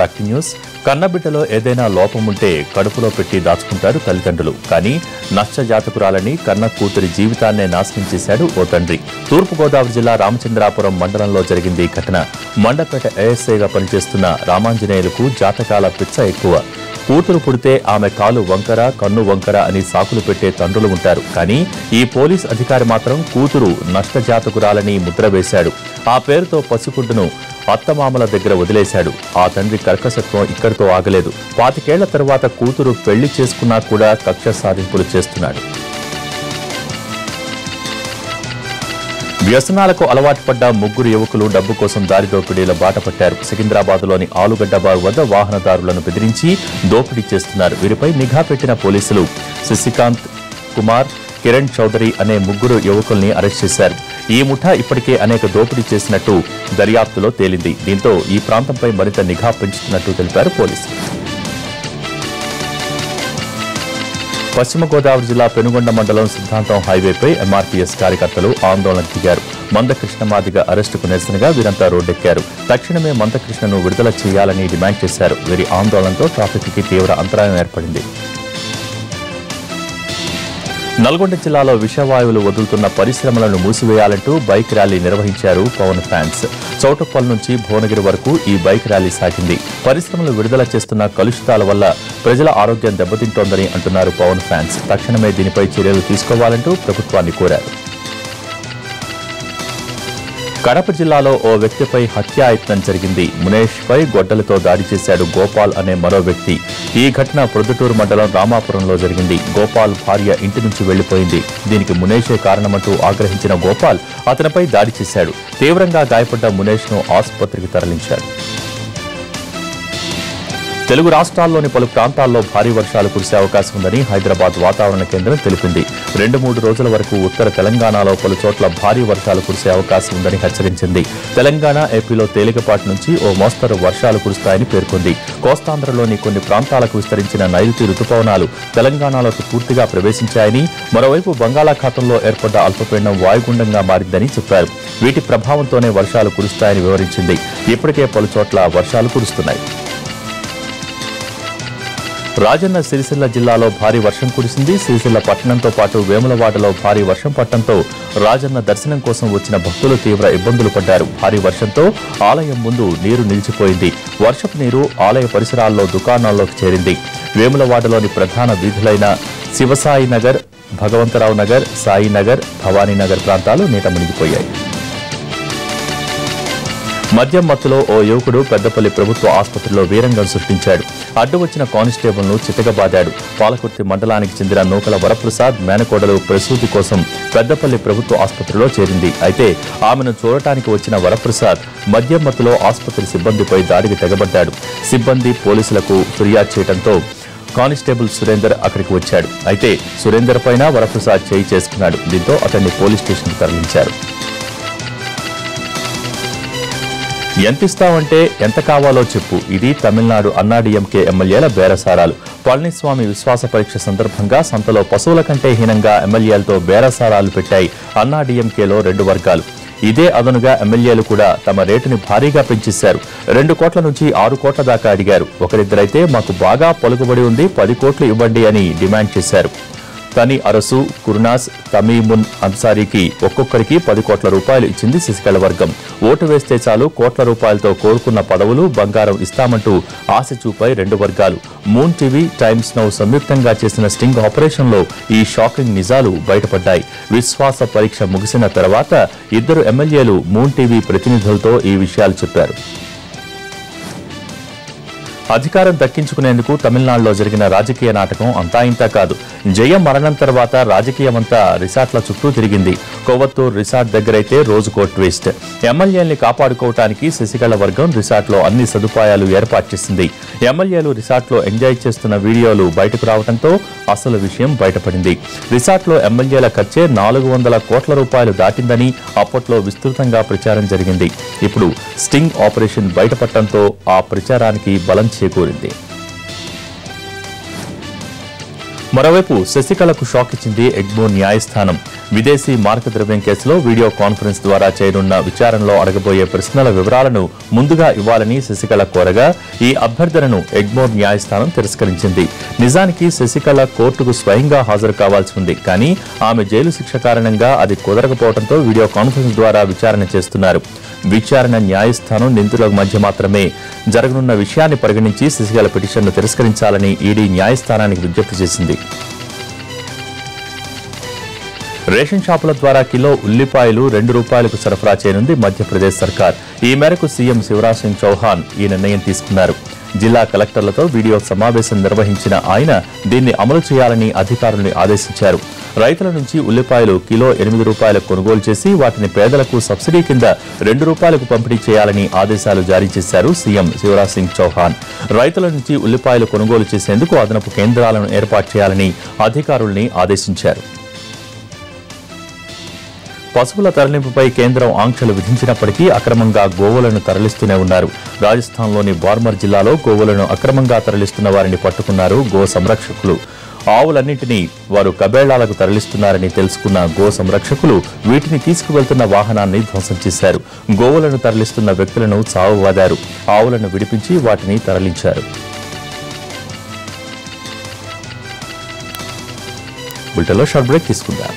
Back to news. కన్నబిడ్డలో ఏదైనా లోపం ఉంటే కడుపులో పెట్టి దాచుకుంటారు తల్లిదండ్రులు. కానీ నష్టజాతకురాలని కన్న కూతురి జీవితాన్నే నాశనం చేశాడు ఓ తండ్రి. తూర్పుగోదావరి జిల్లా రామచంద్రాపురం మండలంలో జరిగింది ఈ ఘటన. మండపేట ఏఎస్ఐగా పనిచేస్తున్న రామాంజనేయులకు జాతకాల పిచ్చ ఎక్కువ. కూతురు పుడితే ఆమె కాలు వంకర, కన్ను వంకర అని సాకులు పెట్టే తండ్రులు ఉంటారు. కానీ ఈ పోలీస్ అధికారి మాత్రం కూతురు నష్టజాతకురాలని ముద్ర వేశాడు. ఆ పేరుతో పసిగుడ్డును అత్తమామల దగ్గర వదిలేశాడు. ఆ తండ్రి కర్కశత్వం ఇక్కడితో ఆగలేదు. 25 ఏళ్ల తరువాత కూతురు పెళ్లి చేసుకున్నా కూడా కక్ష సాధింపులు చేస్తున్నాడు. వ్యసనాలకు అలవాటు పడ్డ ముగ్గురు యువకులు డబ్బు కోసం దారి దోపిడీల బాట పట్టారు. సికింద్రాబాద్లోని ఆలుగడ్డ బాగ్ వద్ద వాహనదారులను బెదిరించి దోపిడీ చేస్తున్నారు. వీరిపై నిఘా పెట్టిన పోలీసులు శశికాంత్ కుమార్, కిరణ్ చౌదరి అనే ముగ్గురు యువకుల్ని అరెస్ట్ చేశారు. ఈ ముఠా ఇప్పటికే అనేక దోపిడీ చేసినట్టు దర్యాప్తులో తేలింది. దీంతో ఈ ప్రాంతంపై మరింత నిఘా పెంచుతున్నట్టు తెలిపారు పోలీసులు. పశ్చిమ గోదావరి జిల్లా పెనుగొండ మండలం సిద్ధాంతం హైవేపై ఎంఆర్పీఎస్ కార్యకర్తలు ఆందోళనకు దిగారు. మందకృష్ణమాదిగ అరెస్టుకు నిరసనగా వీరంతా రోడ్డెక్కారు. తక్షణమే మందకృష్ణను విడుదల చేయాలని డిమాండ్ చేశారు. వీరి ఆందోళనతో ట్రాఫిక్కి తీవ్ర అంతరాయం ఏర్పడింది. నల్గొండ జిల్లాలో విషవాయువులు వదులుతున్న పరిశ్రమలను మూసివేయాలంటూ బైక్ ర్యాలీ నిర్వహించారు పవన్ ఫ్యాన్స్. చౌటుప్పల్ నుంచి భువనగిరి వరకు ఈ బైక్ ర్యాలీ సాగింది. పరిశ్రమలు విడుదల చేస్తున్న కలుషితాల వల్ల ప్రజల ఆరోగ్యం దెబ్బతింటోందని అంటున్నారు పవన్ ఫ్యాన్స్. తక్షణమే దీనిపై చర్యలు తీసుకోవాలంటూ ప్రభుత్వాన్ని కోరారు. కడప జిల్లాలో ఓ వ్యక్తిపై హత్యాయత్నం జరిగింది. మునేష్ పై గొడ్డలతో దాడి చేశాడు గోపాల్ అనే మరో వ్యక్తి. ఈ ఘటన ప్రొద్దుటూరు మండలం రామాపురంలో జరిగింది. గోపాల్ భార్య ఇంటి నుంచి వెళ్లిపోయింది. దీనికి మునేషే కారణమంటూ ఆగ్రహించిన గోపాల్ అతనిపై దాడి చేశాడు. తీవ్రంగా గాయపడ్డ మునేష్ ను ఆసుపత్రికి తరలించాడు. తెలుగు రాష్ట్రాల్లోని పలు ప్రాంతాల్లో భారీ వర్షాలు కురిసే అవకాశం ఉందని హైదరాబాద్ వాతావరణ కేంద్రం తెలిపింది. 2-3 రోజుల వరకు ఉత్తర తెలంగాణలో పలు చోట్ల భారీ వర్షాలు కురిసే అవకాశం ఉందని హెచ్చరించింది. తెలంగాణ, ఏపీలో తేలికపాటి నుంచి ఓ మోస్తరు వర్షాలు కురుస్తాయని పేర్కొంది. కోస్తాంధ్రలోని కొన్ని ప్రాంతాలకు విస్తరించిన నైరుతి రుతుపవనాలు తెలంగాణలోకి పూర్తిగా ప్రవేశించాయని, మరోవైపు బంగాళాఖాతంలో ఏర్పడ్డ అల్పపీడనం వాయుగుండంగా మారిందని చెప్పారు. వీటి ప్రభావంతోనే వర్షాలు కురుస్తాయని వివరించింది. ఇప్పటికే పలు చోట్ల వర్షాలు కురుస్తున్నాయి. రాజన్న సిరిసిల్ల జిల్లాలో భారీ వర్షం కురిసింది. సిరిసిల్ల పట్టణంతో పాటు వేములవాడలో భారీ వర్షం పడటంతో రాజన్న దర్శనం కోసం వచ్చిన భక్తులు తీవ్ర ఇబ్బందులు పడ్డారు. భారీ వర్షంతో ఆలయం ముందు నీరు నిలిచిపోయింది. వర్షపు నీరు ఆలయ పరిసరాల్లో దుకాణాల్లోకి చేరింది. వేములవాడలోని ప్రధాన వీధులైన శివసాయి నగర్, భగవంతరావు నగర్, సాయి నగర్, భవానీ నగర్ ప్రాంతాలు నీట మునిగిపోయాయి. మద్యం మత్తులో ఓ యువకుడు పెద్దపల్లి ప్రభుత్వ ఆసుపత్రిలో వీరంగం సృష్టించాడు. అడ్డు వచ్చిన కానిస్టేబుల్ ను చితకబాదాడు. పాలకుర్తి మండలానికి చెందిన నూకల వరప్రసాద్ మేనకోడలు ప్రసూతి కోసం పెద్దపల్లి ప్రభుత్వ ఆసుపత్రిలో చేరింది. అయితే ఆమెను చూడటానికి వచ్చిన వరప్రసాద్ మద్యం మత్తులో ఆసుపత్రి సిబ్బందిపై దాడికి తెగబడ్డాడు. సిబ్బంది పోలీసులకు ఫిర్యాదు చేయడంతో కానిస్టేబుల్ సురేందర్ అక్కడికి వచ్చాడు. అయితే సురేందర్ పైన వరప్రసాద్ చేయి చేసుకున్నాడు. దీంతో అతన్ని పోలీస్ స్టేషన్కు తరలించారు. ఎంతిస్తావంటే ఎంత కావాలో చెప్పు, ఇది తమిళనాడు అన్నాడీఎంకే ఎమ్మెల్యేల బేరసారాలు. పళనిస్వామి విశ్వాస పరీక్ష సందర్భంగా సంతలో పశువుల కంటే హీనంగా ఎమ్మెల్యేలతో బేరసారాలు పెట్టాయి అన్నాడీఎంకేలో 2 వర్గాలు. ఇదే అదనుగా ఎమ్మెల్యేలు కూడా తమ రేటుని భారీగా పెంచేశారు. 2 కోట్ల నుంచి 6 కోట్ల దాకా అడిగారు. ఒకరిద్దరైతే మాకు బాగా పలుకుబడి ఉంది, 10 కోట్లు ఇవ్వండి అని డిమాండ్ చేశారు. తని అరసు, కుర్నాస్, తమీమున్ అన్సారీకి ఒక్కొక్కరికి 10 కోట్ల రూపాయలు ఇచ్చింది శశికళ వర్గం. ఓటు వేస్తే చాలు కోట్ల రూపాయలతో కోరుకున్న పదవులు, బంగారం ఇస్తామంటూ ఆశ చూపాయి 2 వర్గాలు. మూన్ టీవీ, టైమ్స్ నౌ సంయుక్తంగా చేసిన స్టింగ్ ఆపరేషన్లో ఈ షాకింగ్ నిజాలు బయటపడ్డాయి. విశ్వాస పరీక్ష ముగిసిన తర్వాత 2 ఎమ్మెల్యేలు మూన్ టీవీ ప్రతినిధులతో ఈ విషయాలు చెప్పారు. అధికారం దక్కించుకునేందుకు తమిళనాడులో జరిగిన రాజకీయ నాటకం అంతా ఇంతా కాదు. జయం మరణం తర్వాత రాజకీయమంతా రిసార్ట్ల చుట్టూ తిరిగింది. కొవ్వత్తూరు రిసార్ట్ దగ్గరైతే రోజుకో ట్విస్ట్. ఎమ్మెల్యేల్ని కాపాడుకోవటానికి శశికళ వర్గం రిసార్ట్లో అన్ని సదుపాయాలు ఏర్పాటు చేసింది. ఎమ్మెల్యేలు రిసార్ట్లో ఎంజాయ్ చేస్తున్న వీడియోలు బయటకు రావడంతో అసలు విషయం బయటపడింది. రిసార్ట్లో ఎమ్మెల్యేల ఖర్చే 400 కోట్ల రూపాయలు దాటిందని అప్పట్లో విస్తృతంగా ప్రచారం జరిగింది. ఇప్పుడు స్టింగ్ ఆపరేషన్ బయటపడటంతో ఆ ప్రచారానికి బలం చేకూరింది. మరోవైపు శశికళకు షాక్ ఇచ్చింది ఎగ్మోర్ న్యాయస్థానం. విదేశీ మార్గద్రవ్యం కేసులో వీడియో కాన్ఫరెన్స్ ద్వారా చేయనున్న విచారణలో అడగబోయే ప్రశ్నల వివరాలను ముందుగా ఇవ్వాలని శశికళ కోరగా ఈ అభ్యర్థనను ఎగ్మోర్ న్యాయస్థానం తిరస్కరించింది. నిజానికి శశికళ కోర్టుకు స్వయంగా హాజరు కావాల్సి ఉంది. కానీ ఆమె జైలు శిక్ష కారణంగా అది కుదరకపోవడంతో వీడియో కాన్ఫరెన్స్ ద్వారా విచారణ చేస్తున్నారు. విచారణ న్యాయస్థానం నిందితుల మధ్య మాత్రమే జరగనున్న విషయాన్ని పరిగణించి శశికళ పిటిషన్ను తిరస్కరించాలని ఈడీ న్యాయస్థానానికి విజ్ఞప్తి చేసింది. రేషన్ షాపుల ద్వారా కిలో ఉల్లిపాయలు ₹2 సరఫరా చేయనుంది మధ్యప్రదేశ్ సర్కార్. ఈ మేరకు సీఎం శివరాజ్ సింగ్ చౌహాన్ ఈ నిర్ణయం తీసుకున్నారు. జిల్లా కలెక్టర్లతో వీడియో సమావేశం నిర్వహించిన ఆయన దీన్ని అమలు చేయాలని అధికారుల్ని ఆదేశించారు. రైతుల నుంచి ఉల్లిపాయలు కిలో ₹8 కొనుగోలు చేసి వాటిని పేదలకు సబ్సిడీ కింద ₹2 పంపిణీ చేయాలని ఆదేశాలు జారీ చేశారు సీఎం శివరాజ్ సింగ్ చౌహాన్. రైతుల నుంచి ఉల్లిపాయలు కొనుగోలు చేసేందుకు అదనపు కేంద్రాలను ఏర్పాటు చేయాలని అధికారుల్ని ఆదేశించారు. పశువుల తరలింపుపై కేంద్రం ఆంక్షలు విధించినప్పటికీ అక్రమంగా గోవులను తరలిస్తూనే ఉన్నారు. రాజస్థాన్లోని బార్మర్ జిల్లాలో గోవులను అక్రమంగా తరలిస్తున్న వారిని పట్టుకున్నారు గో సంరక్షకులు. ఆవులన్నింటినీ వారు కబేళాలకు తరలిస్తున్నారని తెలుసుకున్న గో సంరక్షకులు వీటిని తీసుకువెళ్తున్న వాహనాన్ని ధ్వంసం చేశారు. గోవులను తరలిస్తున్న వ్యక్తులను చావువాదారు. ఆవులను విడిపించి వాటిని తరలించారు. బులెటిన్లో షార్ట్ బ్రేక్ తీసుకుందాం.